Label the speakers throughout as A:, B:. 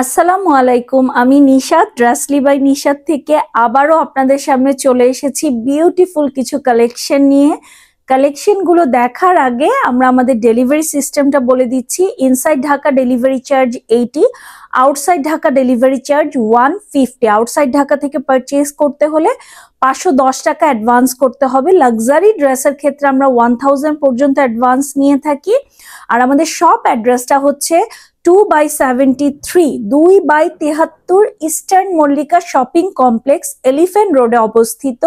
A: আসসালামু আলাইকুম। আমি নিশাত, ড্রেসলি বাই নিশাত থেকে আবারও আপনাদের সামনে চলে এসেছি বিউটিফুল কিছু কালেকশন নিয়ে। কালেকশনগুলো দেখার আগে আমরা আমাদের ডেলিভারি সিস্টেমটা বলে দিচ্ছি। Inside Dhaka delivery charge 80, outside Dhaka delivery charge 150। Outside Dhaka থেকে পারচেজ করতে হলে 510 টাকা অ্যাডভান্স করতে হবে। লাক্সারি ড্রেসের ক্ষেত্রে আমরা 1000 পর্যন্ত অ্যাডভান্স নিয়ে থাকি। আর আমাদের শপ অ্যাড্রেসটা হচ্ছে 2/73, 2/73 Eastern Mallika shopping complex, elephant রোডে অবস্থিত।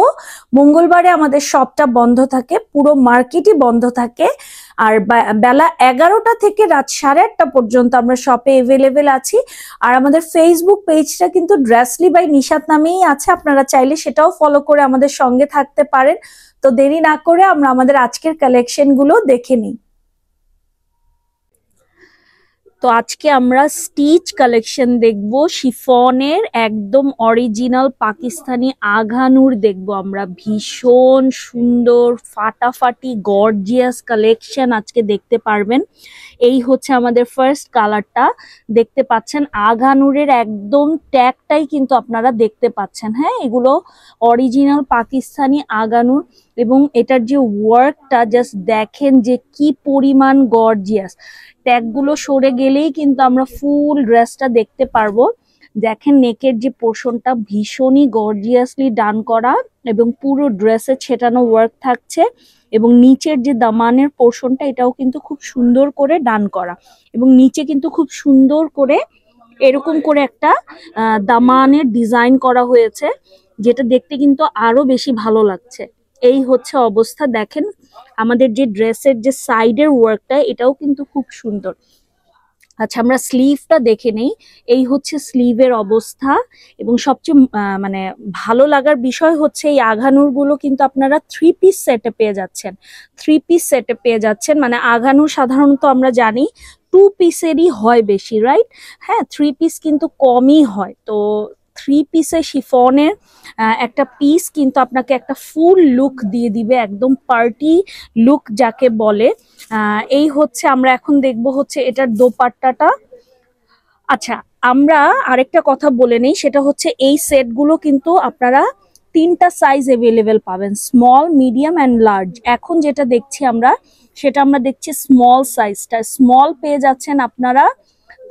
A: মঙ্গলবারে আমাদের শপটা বন্ধ থাকে, পুরো মার্কেটই বন্ধ থাকে। আর বেলা 11টা থেকে রাত 8:30 পর্যন্ত আমরা শপে এভেলেবেল আছি। আর আমাদের ফেসবুক পেজটা কিন্তু ড্রেসলি বাই নিশাত নামেই আছে, আপনারা চাইলে সেটাও ফলো করে আমাদের সঙ্গে থাকতে পারেন। তো দেরি না করে আমরা আমাদের আজকের কালেকশনগুলো দেখে নিই। তো আজকে আমরা স্টিচ কালেকশন দেখব, শিফনের একদম অরিজিনাল পাকিস্তানি আঘানুর দেখব আমরা। ভীষণ সুন্দর ফাটাফাটি গর্জিয়াস কালেকশন আজকে দেখতে পারবেন। এই হচ্ছে আমাদের ফার্স্ট কালারটা, দেখতে পাচ্ছেন আঘানুরের একদম ট্যাগটাই কিন্তু আপনারা দেখতে পাচ্ছেন। হ্যাঁ, এগুলো অরিজিনাল পাকিস্তানি আঘানুর এবং এটার যে ওয়ার্কটা জাস্ট দেখেন যে কি পরিমাণ গর্জিয়াস। ট্যাগগুলো সরে গেলেই কিন্তু আমরা ফুল ড্রেসটা দেখতে পারবো। দেখেন নেকের যে পোর্শনটা ভীষণই গর্জিয়াসলি ডান করা এবং পুরো ড্রেসে ছেটানো ওয়ার্ক থাকছে এবং নিচের যে দামানের পোর্শনটা এটাও কিন্তু খুব সুন্দর করে ডান করা এবং নিচে কিন্তু খুব সুন্দর করে এরকম করে একটা দামানের ডিজাইন করা হয়েছে, যেটা দেখতে কিন্তু আরো বেশি ভালো লাগছে। এই হচ্ছে অবস্থা। দেখেন আমাদের যে ড্রেসের যে সাইডের ওয়ার্কটা এটাও কিন্তু খুব সুন্দর। আচ্ছা, আমরা স্লিভটা দেখে নেই। এই হচ্ছে স্লিভের অবস্থা এবং সবচেয়ে মানে ভালো লাগার বিষয় হচ্ছে এই আঘানুর গুলো কিন্তু আপনারা 3 পিস সেটে পেয়ে যাচ্ছেন। 3 পিস সেটে পেয়ে যাচ্ছেন, মানে আঘানুর সাধারণত আমরা জানি 2 পিসেরই হয় বেশি, রাইট? হ্যাঁ, 3 পিস কিন্তু কমই হয়। তো 3 পিসে শিফনের একটা পিস কিন্তু আপনাকে একটা ফুল লুক দিয়ে দিবে, একদম পার্টি লুক যাকে বলে। এই হচ্ছে আমরা এখন দেখব হচ্ছে এটার দোপাট্টাটা। আচ্ছা, আমরা আরেকটা কথা বলে নেই, সেটা হচ্ছে এই সেটগুলো কিন্তু আপনারা 3টা সাইজ এভেলেবেল পাবেন, স্মল, মিডিয়াম অ্যান্ড লার্জ। এখন যেটা দেখছি আমরা সেটা আমরা দেখছি স্মল সাইজটা। স্মল পেয়ে যাচ্ছেন আপনারা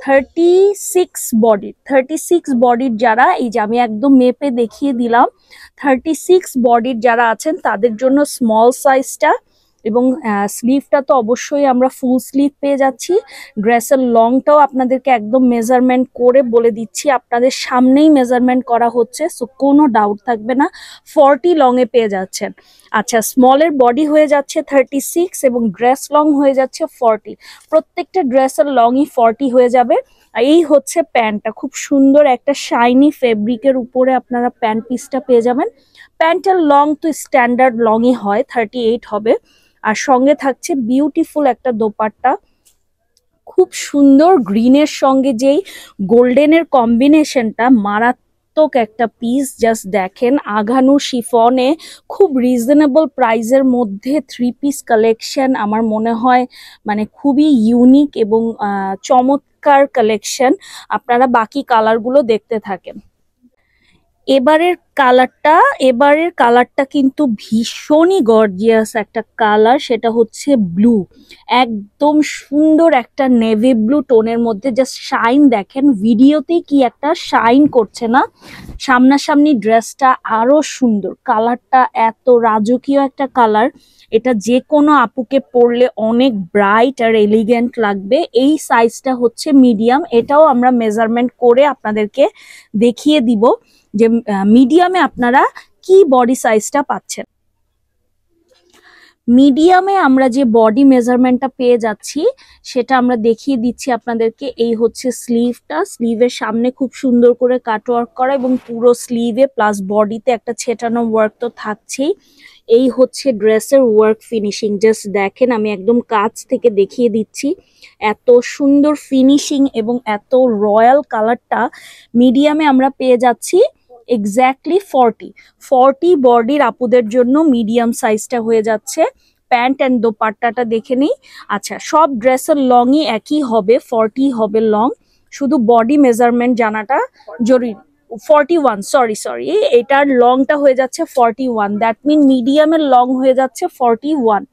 A: 36 বডির। 36 বডির যারা, এই যে আমি একদম মেপে দেখিয়ে দিলাম, 36 বডির যারা আছেন তাদের জন্য স্মল সাইজটা। এবং স্লিভটা তো অবশ্যই আমরা ফুল স্লিভ পেয়ে যাচ্ছি। ড্রেসের লংটাও আপনাদেরকে একদম মেজারমেন্ট করে বলে দিচ্ছি, আপনাদের সামনেই মেজারমেন্ট করা হচ্ছে, সো কোনো ডাউট থাকবে না। 40 লং এ পেয়ে যাচ্ছেন। আচ্ছা, স্মলের বডি হয়ে যাচ্ছে 36 এবং ড্রেস লং হয়ে যাচ্ছে 40। প্রত্যেকটা ড্রেসের লংই 40 হয়ে যাবে। এই হচ্ছে প্যান্টটা, খুব সুন্দর একটা শাইনি ফেব্রিকের উপরে আপনারা প্যান্ট পিসটা পেয়ে যাবেন। প্যান্টের লং তো স্ট্যান্ডার্ড লংই হয়, 38 হবে। আর সঙ্গে থাকছে বিউটিফুল একটা দোপাট্টা, খুব সুন্দর গ্রিনের সঙ্গে যেই গোল্ডেনের কম্বিনেশনটা, মারাত্মক একটা পিস। জাস্ট দেখেন আঘানু শিফনে খুব রিজনেবল প্রাইসের মধ্যে 3 পিস কালেকশন আমার মনে হয় মানে খুবই ইউনিক এবং চমৎকার কালেকশন। আপনারা বাকি কালারগুলো দেখতে থাকেন। এবারের কালারটা কিন্তু ভীষণই গর্জিয়াস একটা কালার, সেটা হচ্ছে ব্লু। একদম সুন্দর একটা নেভি ব্লু টোনের মধ্যে। জাস্ট শাইন দেখেন, ভিডিওতেই কি একটা শাইন করছে না, সামনাসামনি ড্রেসটা আরো সুন্দর। কালারটা এত রাজকীয় একটা কালার, এটা যে কোনো আপুকে পরলে অনেক ব্রাইট আর এলিগেন্ট লাগবে। এই সাইজটা হচ্ছে মিডিয়াম, এটাও আমরা মেজারমেন্ট করে আপনাদেরকে দেখিয়ে দিব যে মিডিয়ামে আপনারা কি বডি সাইজটা পাচ্ছেন। মিডিয়ামে আমরা যে বডি মেজারমেন্টটা পেয়ে যাচ্ছি সেটা আমরা দেখিয়ে দিচ্ছি আপনাদেরকে। এই হচ্ছে স্লিভটা, স্লিভের সামনে খুব সুন্দর করে কাটওয়ার্ক করা এবং পুরো স্লিভে প্লাস বডিতে একটা ছেটানো ওয়ার্ক তো থাকছেই। এই হচ্ছে ড্রেসের ওয়ার্ক ফিনিশিং, জাস্ট দেখেন, আমি একদম কাছ থেকে দেখিয়ে দিচ্ছি। এত সুন্দর ফিনিশিং এবং এত রয়্যাল কালারটা মিডিয়ামে আমরা পেয়ে যাচ্ছি এক্স্যাক্টলি 40 বডির আপুদের জন্য মিডিয়াম সাইজটা হয়ে যাচ্ছে। প্যান্ট অ্যান্ড দোপাট্টাটা দেখে নিই। আচ্ছা, সব ড্রেসের লংই একই হবে, 40 হবে লং। শুধু বডি মেজারমেন্ট জানাটা জরুরি। 41, সরি, এটার লংটা হয়ে যাচ্ছে 41, দ্যাট মিন মিডিয়ামের লং হয়ে যাচ্ছে 41,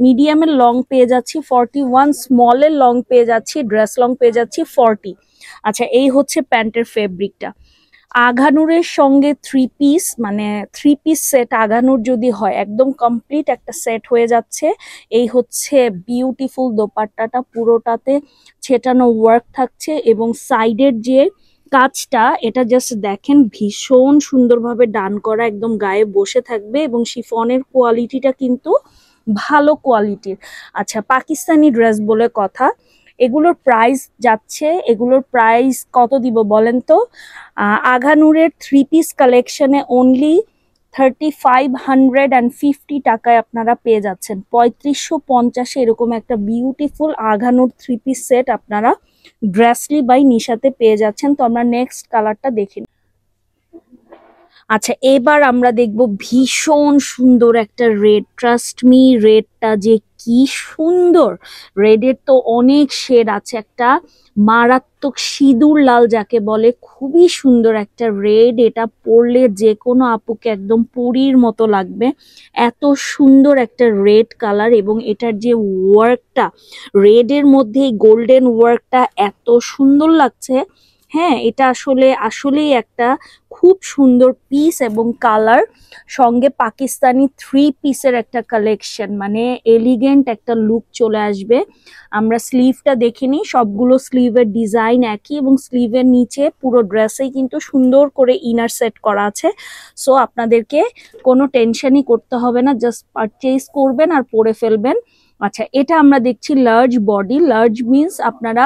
A: মিডিয়ামের লং পেয়ে যাচ্ছি 41, স্মলের লং পেয়ে যাচ্ছি, ড্রেস লং পেয়ে যাচ্ছি 40। আচ্ছা, এই হচ্ছে প্যান্টের ফেব্রিকটা। আঘানুরের সঙ্গে থ্রি পিস সেট আঘানুর যদি হয়, একদম কমপ্লিট একটা সেট হয়ে যাচ্ছে। এই হচ্ছে বিউটিফুল দোপাট্টাটা, পুরোটাতে ছেটানো ওয়ার্ক থাকছে এবং সাইডের যে কাজটা, এটা জাস্ট দেখেন ভীষণ সুন্দরভাবে ডান করা, একদম গায়ে বসে থাকবে এবং শিফনের কোয়ালিটিটা কিন্তু ভালো কোয়ালিটির। আচ্ছা, পাকিস্তানি ড্রেস বলে কথা, এগুলোর প্রাইস যাচ্ছে, এগুলোর প্রাইস কত দিব বলেন তো? আঘানুরের থ্রি পিস কালেকশনে অনলি 3550 টাকায় আপনারা পেয়ে যাচ্ছেন, 3550 এরকম একটা বিউটিফুল আঘানুর থ্রি পিস সেট আপনারা ড্রেসলি বাই নিশাতে পেয়ে যাচ্ছেন। তো আমরা নেক্সট কালারটা দেখি। আচ্ছা, এবার আমরা দেখব ভীষণ সুন্দর একটা রেড। ট্রাস্ট মি, রেডটা যে কি সুন্দর! রেডের তো অনেক শেড আছে, একটা মারাত্মক সিঁদুর লাল যাকে বলে, খুবই সুন্দর একটা রেড। এটা পরলে যে কোনো আপুকে একদম পরীর মতো লাগবে, এত সুন্দর একটা রেড কালার। এবং এটার যে ওয়ার্কটা, রেডের মধ্যে গোল্ডেন ওয়ার্কটা এত সুন্দর লাগছে। হ্যাঁ, এটা আসলেই একটা খুব সুন্দর পিস এবং কালার, সঙ্গে পাকিস্তানি থ্রি পিসের একটা কালেকশন, মানে এলিগেন্ট একটা লুক চলে আসবে। আমরা স্লিভটা দেখে নিই, সবগুলো স্লিভের ডিজাইন একই এবং স্লিভের নিচে পুরো ড্রেসেই কিন্তু সুন্দর করে ইনার সেট করা আছে। সো আপনাদেরকে কোনো টেনশনই করতে হবে না, জাস্ট পারচেজ করবেন আর পরে ফেলবেন। আচ্ছা, এটা আমরা দেখছি লার্জ বডি। লার্জ মিনস আপনারা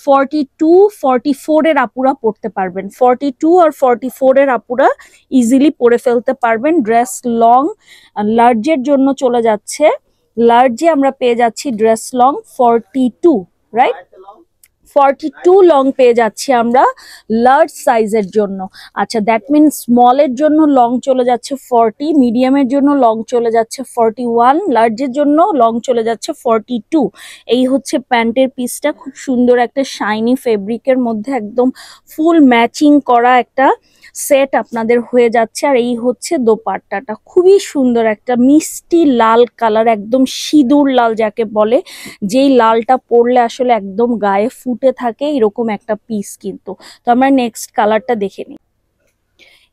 A: 42-44 এর আপুরা পড়তে পারবেন, 42 আর 44 এর আপুরা ইজিলি পরে ফেলতে পারবেন। ড্রেস লং লার্জের জন্য চলে যাচ্ছে, লার্জে আমরা পেয়ে যাচ্ছি ড্রেস লং 42, রাইট? 42 লং পেয়ে যাচ্ছি আমরা লার্জ সাইজের জন্য। আচ্ছা, দ্যাট মিন স্মলের জন্য লং চলে যাচ্ছে 40, মিডিয়ামের জন্য লং চলে যাচ্ছে 41, লার্জের জন্য লং চলে যাচ্ছে 42। এই হচ্ছে প্যান্টের পিসটা, খুব সুন্দর একটা শাইনি ফেব্রিকের মধ্যে একদম ফুল ম্যাচিং করা একটা সেট আপনাদের হয়ে যাচ্ছে। আর এই হচ্ছে দোপাট্টাটা, খুবই সুন্দর একটা মিষ্টি লাল কালার, একদম সিঁদুর লাল যাকে বলে, যেই লালটা পরলে আসলে একদম গায়ে ফুটে থাকে, এরকম একটা পিস কিন্তু। তো আমরা নেক্সট কালারটা দেখে নিই।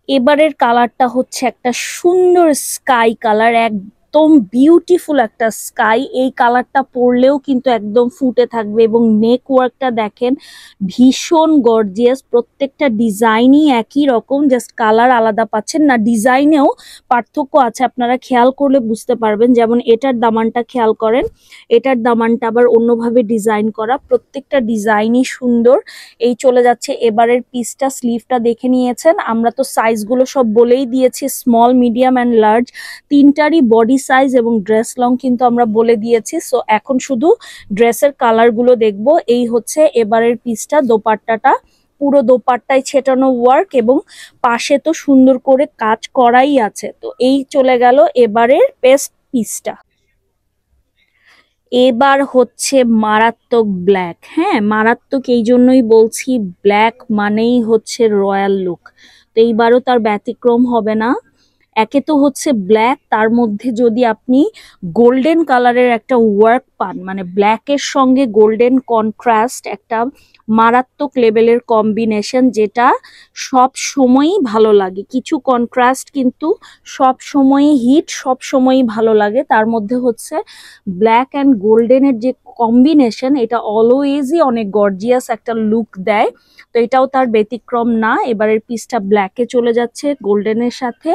A: এবারের কালারটা হচ্ছে একটা সুন্দর স্কাই কালার, একদম বিউটিফুল একটা স্কাই। এই কালারটা পরলেও কিন্তু একদম ফুটে থাকবে এবং নেক ওয়ার্কটা দেখেন ভীষণ গর্জিয়াস। প্রত্যেকটা ডিজাইনই একই রকম, জাস্ট কালার আলাদা পাচ্ছেন না, ডিজাইনেও পার্থক্য আছে, আপনারা খেয়াল করলে বুঝতে পারবেন। যেমন এটার দামানটা খেয়াল করেন, এটার দামানটা আবার অন্যভাবে ডিজাইন করা, প্রত্যেকটা ডিজাইনই সুন্দর। এই চলে যাচ্ছে এবারের পিসটা, স্লিভটা দেখে নিয়েছেন, আমরা তো সাইজগুলো সব বলেই দিয়েছি, স্মল, মিডিয়াম অ্যান্ড লার্জ তিনটারই বডি সাইজ এবং ড্রেস লং কিন্তু আমরা বলে দিয়েছি। সো এখন শুধু ড্রেসের কালারগুলো দেখবো। এই হচ্ছে এবারের পিসটা, দোপাট্টাটা পুরো দোপাট্টায় ছেটানো ওয়ার্ক এবং পাশে তো সুন্দর করে কাজ করাই আছে। তো এই চলে গেল এবারের বেস্ট পিসটা। এবার হচ্ছে মারাত্মক ব্ল্যাক। হ্যাঁ, মারাত্মক এই জন্যই বলছি, ব্ল্যাক মানেই হচ্ছে রয়্যাল লুক। তো এইবারও তার ব্যতিক্রম হবে না। একে তো হচ্ছে ব্ল্যাক, তার মধ্যে যদি আপনি গোল্ডেন কালারের একটা ওয়ার্ক পান, মানে ব্ল্যাকের সঙ্গে গোল্ডেন কন্ট্রাস্ট, একটা মারাত্মক লেভেলের কম্বিনেশন, যেটা সব সময়ই ভালো লাগে। কিছু কন্ট্রাস্ট কিন্তু সব সময়ই হিট, সব সময়ই ভালো লাগে। তার মধ্যে হচ্ছে ব্ল্যাক অ্যান্ড গোল্ডেনের যে কম্বিনেশন, এটা অলওয়েজই অনেক গর্জিয়াস একটা লুক দেয়। তো এটাও তার ব্যতিক্রম না। এবারের পিসটা ব্ল্যাকে চলে যাচ্ছে গোল্ডেনের সাথে।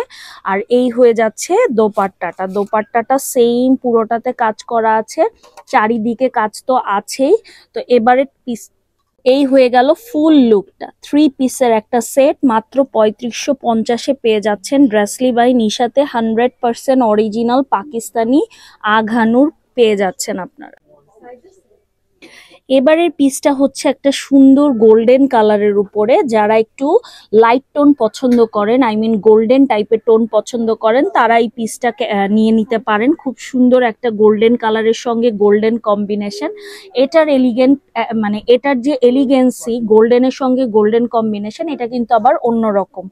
A: আর এই হয়ে যাচ্ছে দোপাট্টাটা, দোপাট্টাটা সেম পুরোটাতে কাজ করা আছে, চারিদিকে কাজ তো আছেই। তো এবারের পিস এই হয়ে গেল ফুল লুকটা। থ্রি পিসের একটা সেট মাত্র 3550-এ পেয়ে যাচ্ছেন ড্রেসলি বাই নিশাতে। 100% অরিজিনাল পাকিস্তানি আঘানুর পেয়ে যাচ্ছেন আপনারা। এবারের পিসটা হচ্ছে একটা সুন্দর গোল্ডেন কালারের উপরে, যারা একটু লাইট টোন পছন্দ করেন, আই মিন গোল্ডেন টাইপের টোন পছন্দ করেন, তারা এই পিসটাকে নিয়ে নিতে পারেন। খুব সুন্দর একটা গোল্ডেন কালারের সঙ্গে গোল্ডেন কম্বিনেশন। এটার এলিগেন্ট মানে এটার যে এলিগেন্সি, গোল্ডেনের সঙ্গে গোল্ডেন কম্বিনেশন, এটা কিন্তু আবার অন্যরকম।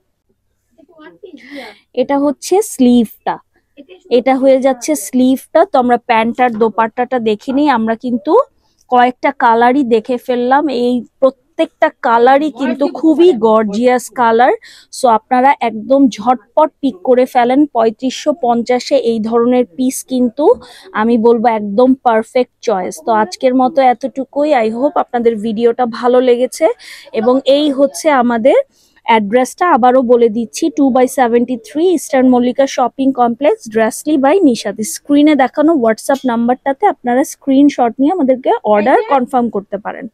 A: এটা হচ্ছে স্লিভটা, এটা হয়ে যাচ্ছে স্লিভটা। তো আমরা প্যান্ট আর দোপাট্টাটা দেখিনি, আমরা কিন্তু কয়েকটা কালারই দেখে ফেললাম। এই প্রত্যেকটা কালারই কিন্তু খুবই গর্জিয়াস কালার। সো আপনারা একদম ঝটপট পিক করে ফেলেন। 3550-এ এই ধরনের পিস কিন্তু আমি বলবো একদম পারফেক্ট চয়েস। তো আজকের মতো এতটুকুই। আই হোপ আপনাদের ভিডিওটা ভালো লেগেছে। এবং এই হচ্ছে আমাদের অ্যাড্রেসটা, আবারও বলে দিচ্ছি, 2/73 Eastern Mallika shopping complex, Dressly by Nishad. স্ক্রিনে দেখানো হোয়াটসঅ্যাপ নাম্বারটাতে আপনারা স্ক্রিনশট নিয়ে আমাদেরকে অর্ডার কনফার্ম করতে পারেন।